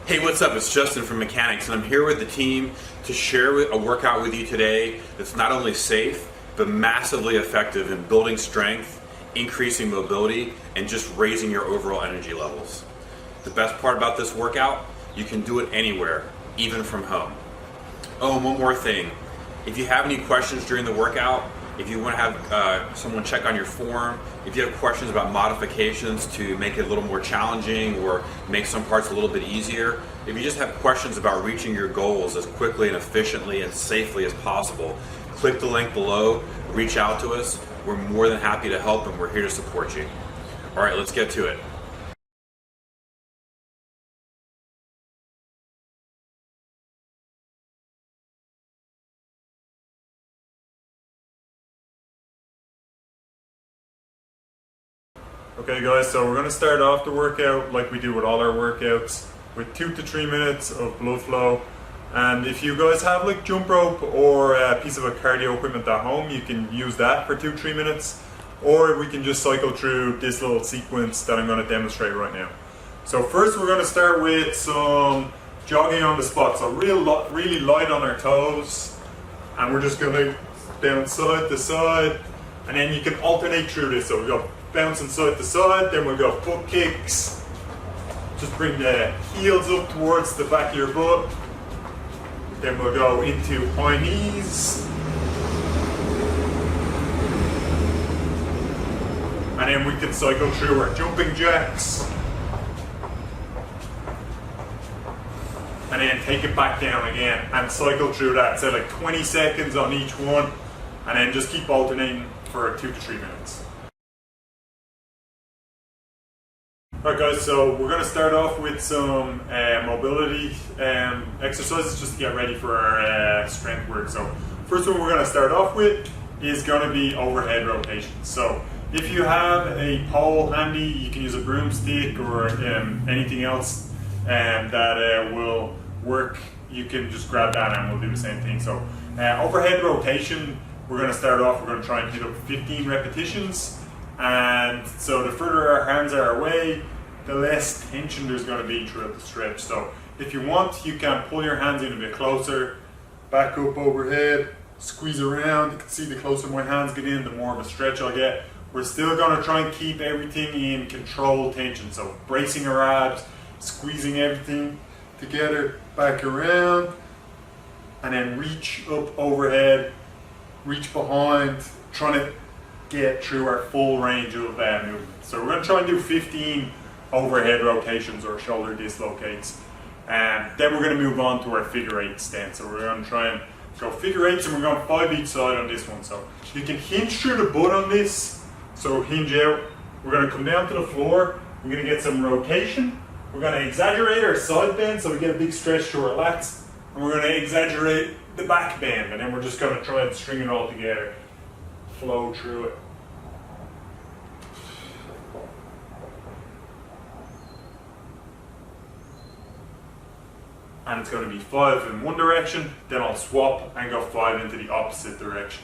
Hey, what's up? It's Justin from Mekanix, and I'm here with the team to share a workout with you today that's not only safe, but massively effective in building strength, increasing mobility, and just raising your overall energy levels. The best part about this workout, you can do it anywhere, even from home. Oh, and one more thing. If you have any questions during the workout, if you want to have someone check on your form, if you have questions about modifications to make it a little more challenging or make some parts a little bit easier, if you just have questions about reaching your goals as quickly and efficiently and safely as possible, click the link below, reach out to us. We're more than happy to help, and we're here to support you. All right, let's get to it. Okay guys, so we're going to start off the workout like we do with all our workouts with 2 to 3 minutes of blood flow. And if you guys have like jump rope or a piece of a cardio equipment at home, you can use that for 2-3 minutes, or we can just cycle through this little sequence that I'm going to demonstrate right now. So first we're going to start with some jogging on the spot, so really light on our toes, and we're just going to down side to side, and then you can alternate through this. So we go bouncing side to side, then we'll go foot kicks. Just bring the heels up towards the back of your butt. Then we'll go into high knees. And then we can cycle through our jumping jacks. And then take it back down again and cycle through that. So like 20 seconds on each one. And then just keep alternating for 2 to 3 minutes. Alright guys, so we're going to start off with some mobility exercises just to get ready for our strength work. So first one we're going to start off with is going to be overhead rotations. So if you have a pole handy, you can use a broomstick or anything else that will work. You can just grab that and we'll do the same thing. So overhead rotation, we're going to start off, we're going to try and hit up 15 repetitions. And so the further our hands are away, the less tension there's going to be throughout the stretch. So if you want, you can pull your hands in a bit closer, back up overhead, squeeze around. You can see the closer my hands get in, the more of a stretch I'll get. We're still going to try and keep everything in controlled tension. So bracing our abs, squeezing everything together, back around, and then reach up overhead, reach behind, trying to get through our full range of movement. So we're going to try and do 15 overhead rotations or shoulder dislocates, and then we're going to move on to our figure 8 stance. So we're going to try and go figure 8s, and we're going 5 each side on this one. So you can hinge through the butt on this, so hinge out. We're going to come down to the floor, we're going to get some rotation, we're going to exaggerate our side bend so we get a big stretch to our lats, and we're going to exaggerate the back bend, and then we're just going to try and string it all together, flow through it. And it's going to be 5 in one direction, then I'll swap and go 5 into the opposite direction.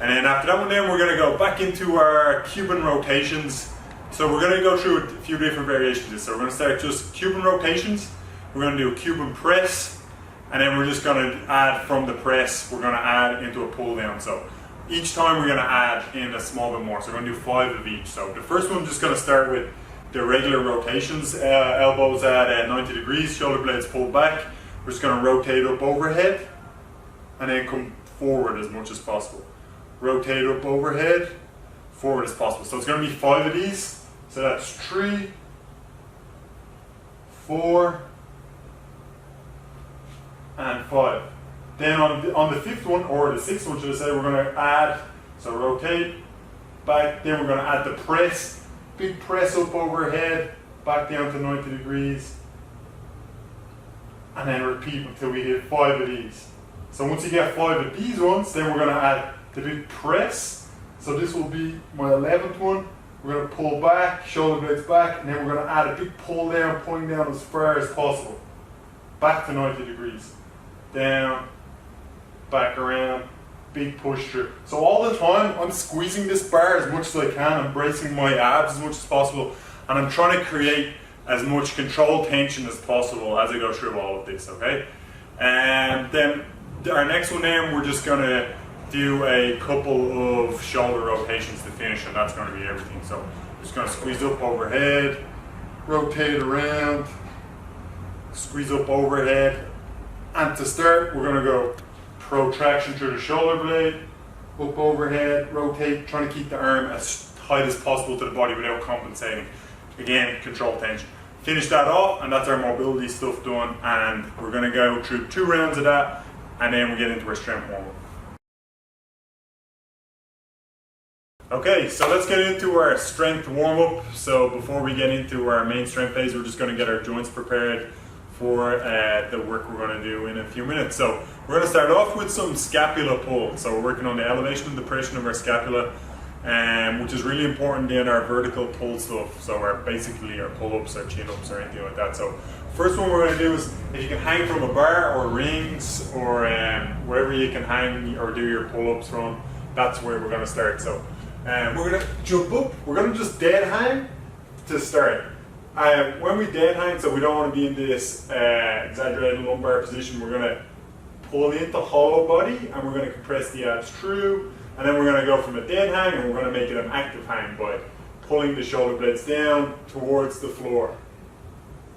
And then after that one, then we're going to go back into our Cuban rotations. So we're going to go through a few different variations of this. So we're going to start just Cuban rotations, we're going to do a Cuban press, and then we're just going to add from the press, we're going to add into a pull down. So each time we're going to add in a small bit more. So we're going to do 5 of each. So the first one, I'm just going to start with the regular rotations, elbows at 90 degrees, shoulder blades pulled back. We're just going to rotate up overhead and then come forward as much as possible. Rotate up overhead, forward as possible. So it's going to be 5 of these. So that's 3, 4, and 5. Then on the 5th one, or the 6th one should I say, we're going to add, so rotate, back, then we're going to add the press. Big press up overhead, back down to 90 degrees, and then repeat until we hit 5 of these. So once you get 5 of these ones, then we're going to add the big press. So this will be my 11th one. We're going to pull back, shoulder blades back, and then we're going to add a big pull down, pulling down as far as possible. Back to 90 degrees. Down, back around, big push through. So all the time I'm squeezing this bar as much as I can, I'm bracing my abs as much as possible, and I'm trying to create as much controlled tension as possible as I go through all of this, okay? And then our next one then, we're just gonna do a couple of shoulder rotations to finish, and that's gonna be everything. So just gonna squeeze up overhead, rotate around, squeeze up overhead, and to start, we're gonna go protraction through the shoulder blade, up overhead, rotate, trying to keep the arm as tight as possible to the body without compensating. Again, control tension. Finish that off, and that's our mobility stuff done, and we're gonna go through 2 rounds of that, and then we get into our strength warm-up. Okay, so let's get into our strength warm-up. So before we get into our main strength phase, we're just gonna get our joints prepared for the work we're going to do in a few minutes. So we're going to start off with some scapula pull. So we're working on the elevation and depression of our scapula, which is really important in our vertical pull stuff. So basically our pull-ups, our chin-ups, or anything like that. So first one we're going to do is, if you can hang from a bar or rings or wherever you can hang or do your pull-ups from, that's where we're going to start. So we're going to jump up. We're going to just dead hang to start. When we dead hang, so we don't want to be in this exaggerated lumbar position, we're going to pull into hollow body and we're going to compress the abs through, and then we're going to go from a dead hang and we're going to make it an active hang by pulling the shoulder blades down towards the floor.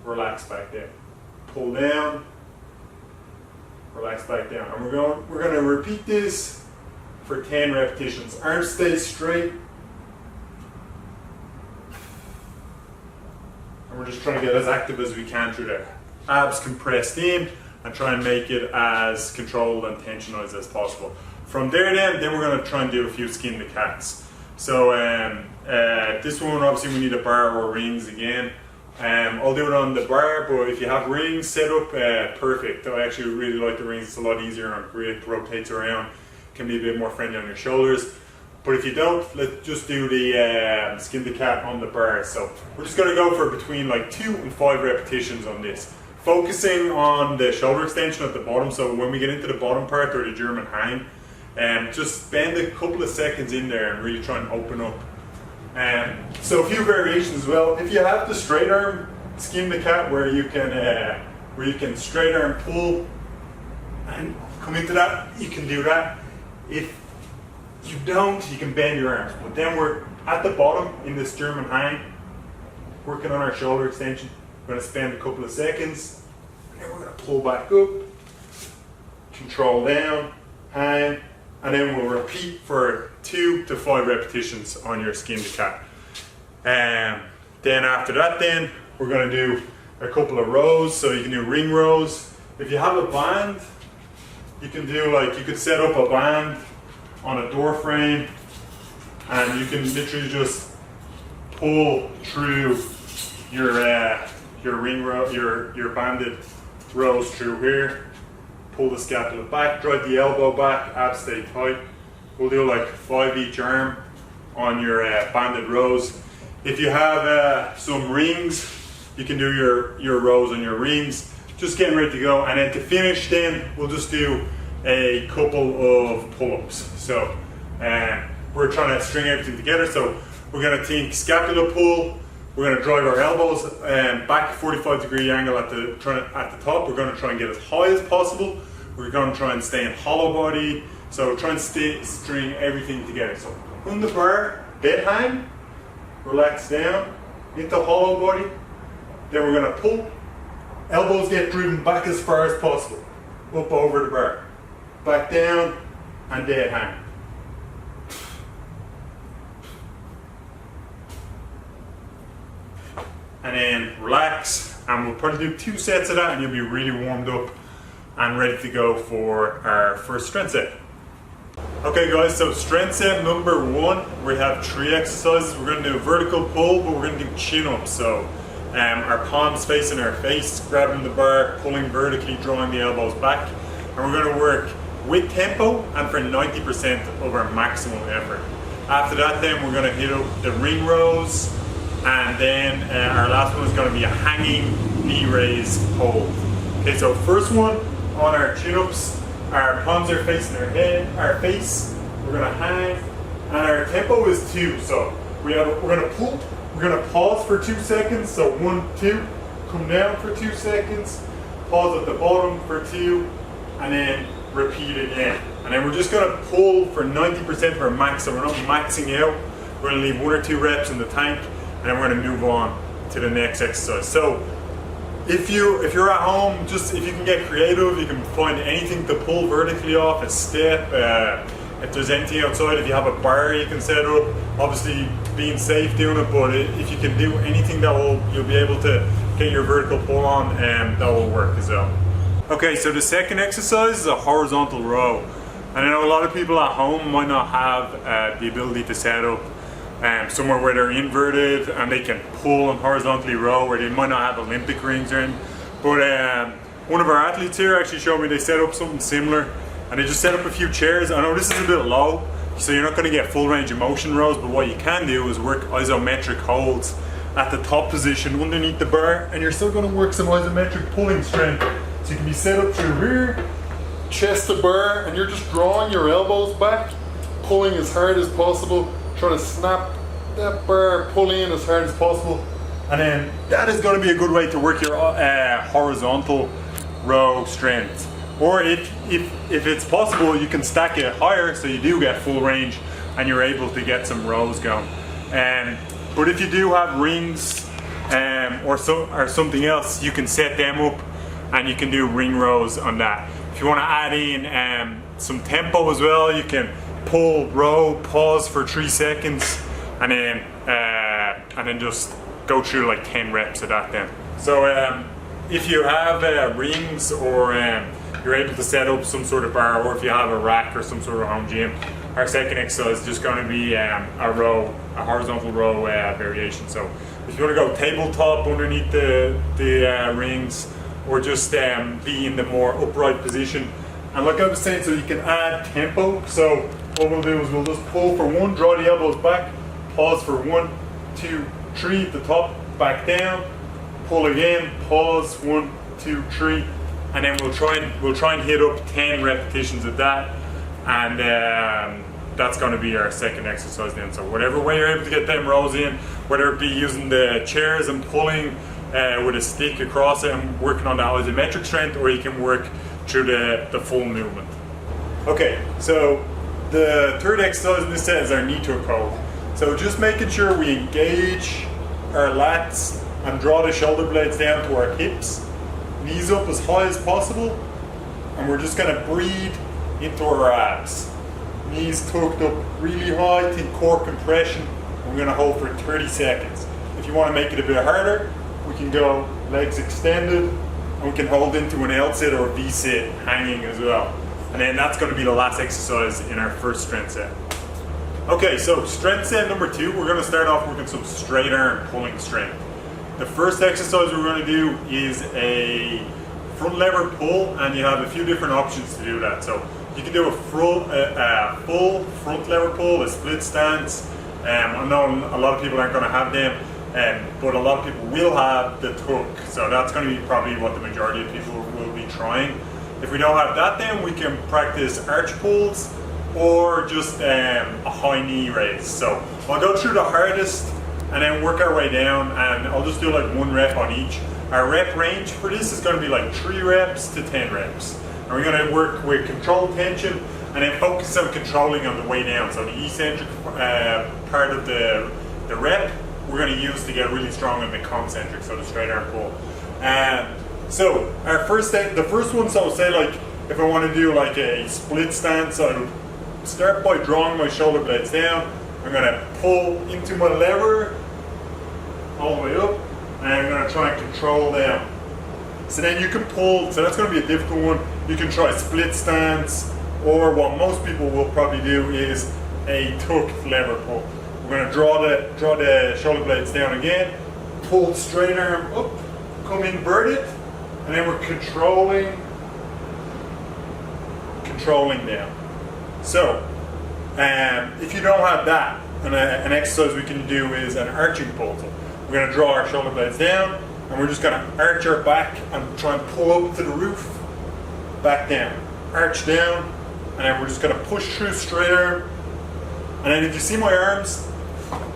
Relax back there. Pull down, relax back down. And we're going to repeat this for 10 repetitions. Arms stay straight. We're just trying to get as active as we can through there. Abs compressed in and try and make it as controlled and tensionized as possible. From there then we're going to try and do a few skin to cats. So this one obviously we need a bar or rings again. I'll do it on the bar, but if you have rings set up, perfect. I actually really like the rings, it's a lot easier on grip, rotates around, can be a bit more friendly on your shoulders. But if you don't, let's just do the skin to cat on the bar. So we're just going to go for between like 2 and 5 repetitions on this. Focusing on the shoulder extension at the bottom. So when we get into the bottom part or the German hang, just spend a couple of seconds in there and really try and open up. So a few variations as well. If you have the straight arm skin to cat where you can straight arm pull and come into that, you can do that. If you don't, you can bend your arms. But then we're at the bottom in this German hang, working on our shoulder extension. We're going to spend a couple of seconds, and then we're going to pull back up, control down, hang, and then we'll repeat for 2 to 5 repetitions on your skin to cat. Then after that, then we're going to do a couple of rows. So you can do ring rows. If you have a band, you can do you could set up a band on a door frame, and you can literally just pull through your ring row, your banded rows through here. Pull the scapula back, drive the elbow back, abs stay tight. We'll do like 5 each arm on your banded rows. If you have some rings, you can do your rows on your rings. Just getting ready to go, and then to finish, then we'll just do a couple of pull-ups. So we're trying to string everything together. So we're going to think scapula pull. We're going to drive our elbows back 45-degree angle at the top. We're going to try and get as high as possible. We're going to try and stay in hollow body. So try and string everything together. So on the bar, dead hang, relax down into hollow body. Then we're going to pull. Elbows get driven back as far as possible. Up over the bar. Back down and dead hang. And then relax, and we'll probably do 2 sets of that, and you'll be really warmed up and ready to go for our first strength set. Okay guys, so strength set number 1, we have 3 exercises. We're going to do a vertical pull, but we're going to do chin-ups. So our palms facing our face, grabbing the bar, pulling vertically, drawing the elbows back. And we're going to work with tempo and for 90% of our maximum effort. After that then we're going to hit up the ring rows, and then our last one is going to be a hanging knee raise hold. Okay, so first one on our chin-ups, our palms are facing our face, we're going to hang, and our tempo is 2. So we're going to pull we're gonna pause for 2 seconds. So 1, 2, come down for 2 seconds, pause at the bottom for 2, and then repeat again. And then we're just gonna pull for 90% of our max, so we're not maxing out. We're gonna leave 1 or 2 reps in the tank, and then we're gonna move on to the next exercise. So if you're at home, just if you can get creative, you can find anything to pull vertically off, a step, if there's anything outside, if you have a bar you can set up, obviously being safe doing it, but if you can do anything that you'll be able to get your vertical pull on, that will work as well. Okay, so the second exercise is a horizontal row. And I know a lot of people at home might not have the ability to set up somewhere where they're inverted and they can pull and horizontally row, or they might not have Olympic rings or anything. But one of our athletes here actually showed me they set up something similar, and they just set up a few chairs. I know this is a bit low, so you're not going to get full range of motion rows, but what you can do is work isometric holds at the top position underneath the bar, and you're still going to work some isometric pulling strength. So you can be set up through here, chest to bar, and you're just drawing your elbows back, pulling as hard as possible, trying to snap that bar, pull in as hard as possible, and then that is going to be a good way to work your horizontal row strength. Or if it's possible, you can stack it higher so you do get full range and you're able to get some rows going. But if you do have rings or something else, you can set them up and you can do ring rows on that. If you want to add in some tempo as well, you can pull, row, pause for 3 seconds, and then just go through like 10 reps of that then. So if you have rings, or you're able to set up some sort of bar, or if you have a rack or some sort of home gym, our second exercise is just going to be a horizontal row variation. So if you want to go tabletop underneath the rings, or just be in the more upright position. And like I was saying, so you can add tempo. So what we'll do is we'll just pull for 1, draw the elbows back, pause for 1, 2, 3 at the top, back down, pull again, pause, 1, 2, 3, and then we'll try and hit up 10 repetitions of that, and that's going to be our second exercise then. So whatever way you're able to get them rows in, whether it be using the chairs and pulling with a stick across it and working on the isometric strength, or you can work through the full movement. Okay, so the third exercise in this set is our knee tuck hold. So just making sure we engage our lats and draw the shoulder blades down to our hips, knees up as high as possible, and we're just going to breathe into our abs. Knees tucked up really high, think core compression, and we're going to hold for 30 seconds. If you want to make it a bit harder, we can go legs extended, and we can hold into an L sit or a V sit hanging as well. And then that's going to be the last exercise in our first strength set. Okay, so strength set number 2, we're going to start off working some straight arm pulling strength. The first exercise we're going to do is a front lever pull, and you have a few different options to do that. So you can do a full front lever pull, a split stance. I know a lot of people aren't going to have them, but a lot of people will have the tuck. So that's going to be probably what the majority of people will be trying. If we don't have that, then we can practice arch pulls, or just a high knee raise. So I'll go through the hardest and then work our way down, and I'll just do like 1 rep on each. Our rep range for this is going to be like 3 reps to 10 reps. And we're going to work with controlled tension and then focus on controlling on the way down. So the eccentric part of the rep we're going to use to get really strong in the concentric, so the straight arm pull. So our the first one, so say like if I want to do like a split stance, I would start by drawing my shoulder blades down. I'm going to pull into my lever all the way up, and I'm going to try and control down. So then you can pull, so that's going to be a difficult one. You can try split stance, or what most people will probably do is a tucked lever pull. We're going to draw the shoulder blades down again, pull straight arm up, come inverted, and then we're controlling down. So if you don't have that, an exercise we can do is an arching pull. So we're going to draw our shoulder blades down, and we're just going to arch our back and try and pull up to the roof, back down, arch down, and then we're just going to push through straight arm. And then if you see my arms,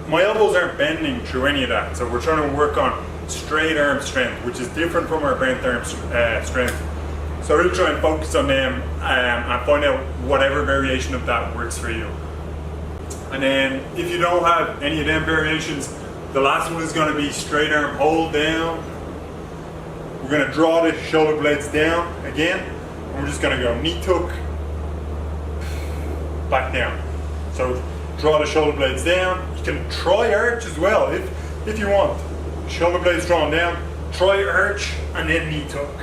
my elbows aren't bending through any of that. So we're trying to work on straight arm strength, which is different from our bent arm strength. So really try and focus on them and find out whatever variation of that works for you. And then if you don't have any of them variations, the last one is going to be straight arm hold down. We're going to draw the shoulder blades down again, and we're just going to go knee tuck, back down. So draw the shoulder blades down. You can try arch as well if you want. Shoulder blades drawn down, try arch, and then knee tuck.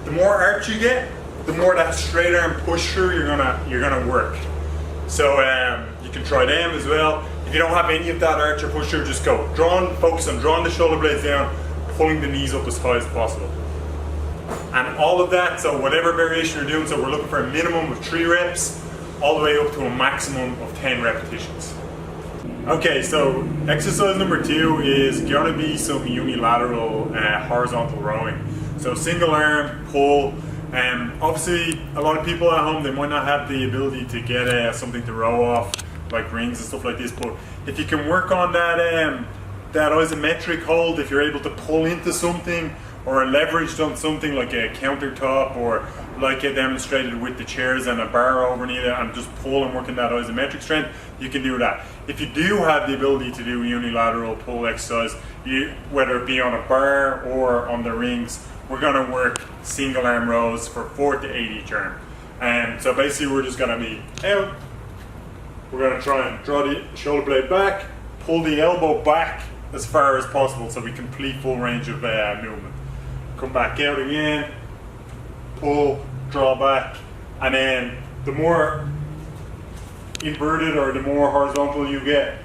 The more arch you get, the more that straight arm push through you're gonna work. So you can try them as well. If you don't have any of that arch or push through, just go focus on drawing the shoulder blades down, pulling the knees up as high as possible. And all of that, so whatever variation you're doing, so we're looking for a minimum of 3 reps, all the way up to a maximum of 10 repetitions. Okay, so exercise number 2 is gonna be some unilateral horizontal rowing. So single arm pull. Obviously, a lot of people at home, they might not have the ability to get something to row off, like rings and stuff like this. But if you can work on that isometric hold, if you're able to pull into something or leveraged on something like a countertop, or like it demonstrated with the chairs and a bar overneath it, and just pull and working that isometric strength, you can do that. If you do have the ability to do unilateral pull exercise, whether it be on a bar or on the rings, we're going to work single arm rows for 4 to 8 each arm. And so basically we're just going to be out. We're going to try and draw the shoulder blade back, pull the elbow back as far as possible so we complete full range of movement. Come back out again, pull, draw back, and then the more inverted or the more horizontal you get,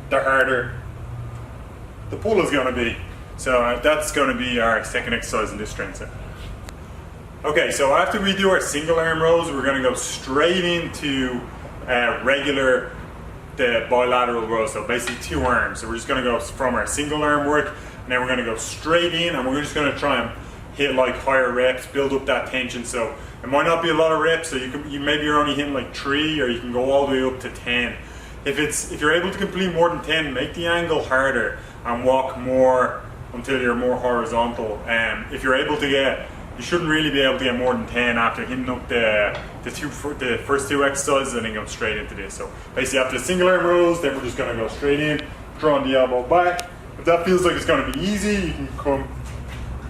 the harder the pull is going to be. So that's going to be our second exercise in this strength set. Okay, so after we do our single arm rows, we're going to go straight into the bilateral rows, so basically 2 arms. So we're just going to go from our single arm work, and then we're going to go straight in, and we're just going to try and hit like higher reps, build up that tension. So it might not be a lot of reps, so maybe you're only hitting like 3, or you can go all the way up to 10. If you're able to complete more than 10, make the angle harder and walk more until you're more horizontal. If you're able to you shouldn't really be able to get more than 10 after hitting up the first 2 exercises, and then go straight into this. So basically after the single arm rows, then we're just going to go straight in, drawing the elbow back. If that feels like it's going to be easy, you can come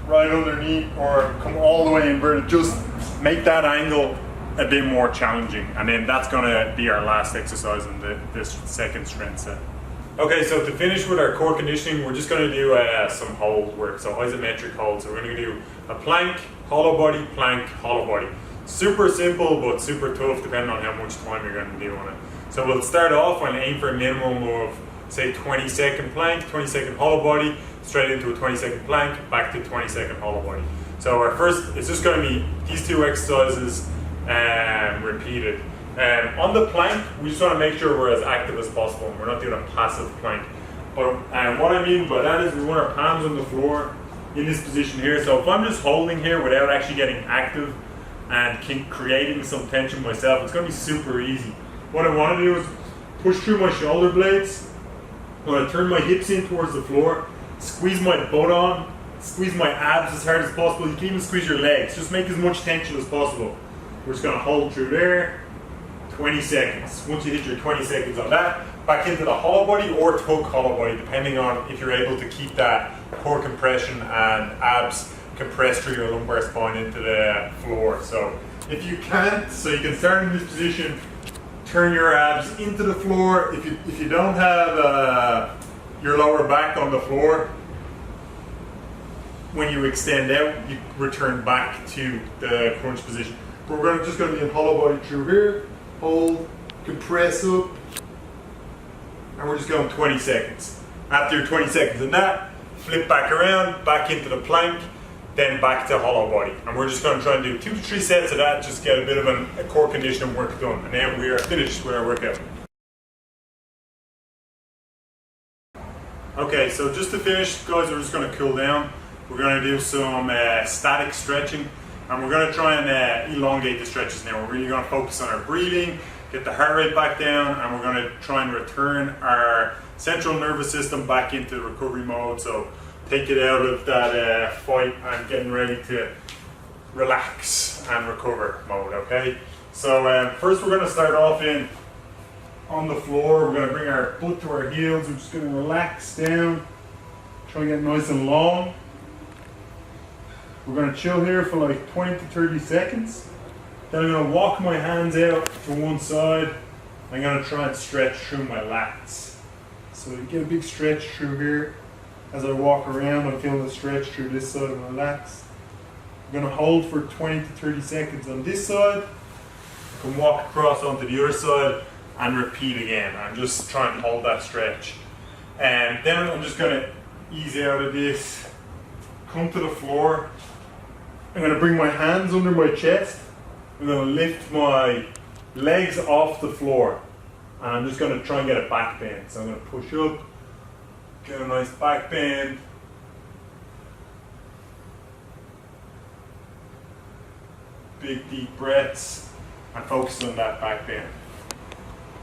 right underneath or come all the way inverted. Just make that angle a bit more challenging, and then that's going to be our last exercise in this second strength set. Okay, so to finish with our core conditioning, we're just going to do some hold work, so isometric hold. So we're going to do a plank, hollow body, plank, hollow body. Super simple, but super tough depending on how much time you're going to do on it. So we'll start off and aim for a minimum of, say, 20-second plank, 20-second hollow body, straight into a 20-second plank, back to 20-second hollow body. So our first, it's just going to be these 2 exercises repeated. On the plank, we just want to make sure we're as active as possible, and we're not doing a passive plank. But what I mean by that is we want our palms on the floor in this position here. So if I'm just holding here without actually getting active and creating some tension myself, it's going to be super easy. What I want to do is push through my shoulder blades. I'm going to turn my hips in towards the floor, squeeze my butt on, squeeze my abs as hard as possible. You can even squeeze your legs. Just make as much tension as possible. We're just going to hold through there. 20 seconds. Once you hit your 20 seconds on that, back into the hollow body or tug hollow body, depending on if you're able to keep that core compression and abs compressed through your lumbar spine into the floor. So if you can't, so you can start in this position, turn your abs into the floor. If you don't have your lower back on the floor, when you extend out, you return back to the crunch position. But we're just going to be in hollow body through here. Hold, compress up, and we're just going 20 seconds. After your 20 seconds in that, flip back around, back into the plank, then back to hollow body. And we're just going to try and do 2 to 3 sets of that, just get a bit of a core conditioning work done. And then we are finished with our workout. Okay, so just to finish, guys, we're just going to cool down. We're going to do some static stretching. And we're going to try and elongate the stretches now. We're really going to focus on our breathing get the heart rate back down, and we're going to try and return our central nervous system back into recovery mode. So take it out of that fight and getting ready to relax and recover mode, okay? So first we're going to start off on the floor. We're going to bring our butt to our heels. We're just going to relax down, try and get nice and long. We're going to chill here for like 20 to 30 seconds. Then I'm going to walk my hands out to one side. I'm going to try and stretch through my lats. So you get a big stretch through here. As I walk around, I'm feeling the stretch through this side of my lats. I'm going to hold for 20 to 30 seconds on this side. I can walk across onto the other side and repeat again. I'm just trying to hold that stretch. And then I'm just going to ease out of this, come to the floor. I'm going to bring my hands under my chest. I'm going to lift my legs off the floor. And I'm just going to try and get a back bend. So I'm going to push up, get a nice back bend. Big deep breaths and focus on that back bend.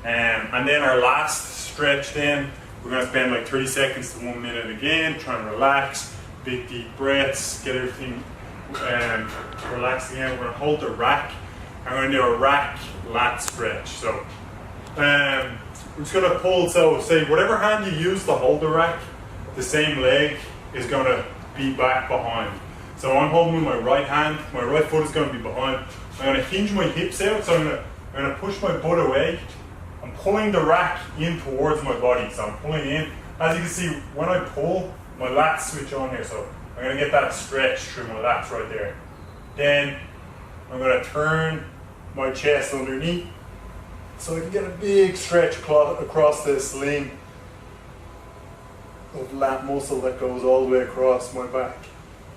And then our last stretch then, we're going to spend like 30 seconds to 1 minute again, try and relax, big deep breaths, get everything relaxed again. We're going to hold the rack. I'm going to do a rack lat stretch. So we're just going to pull, so say whatever hand you use to hold the rack, the same leg is going to be back behind. So I'm holding with my right hand, my right foot is going to be behind. I'm going to hinge my hips out, so I'm going to push my butt away. I'm pulling the rack in towards my body, so I'm pulling in. As you can see, when I pull, my lats switch on here, so I'm going to get that stretch through my lats right there. Then I'm going to turn my chest underneath, so I can get a big stretch across the sling of lat muscle that goes all the way across my back.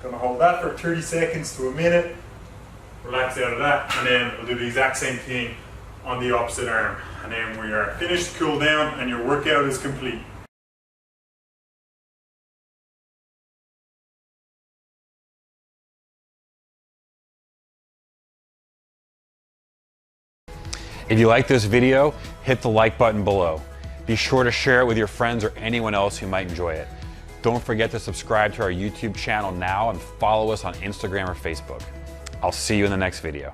Gonna hold that for 30 seconds to a minute, relax out of that, and then we'll do the exact same thing on the opposite arm. And then we are finished, cool down, and your workout is complete. If you like this video, hit the like button below. Be sure to share it with your friends or anyone else who might enjoy it. Don't forget to subscribe to our YouTube channel now and follow us on Instagram or Facebook. I'll see you in the next video.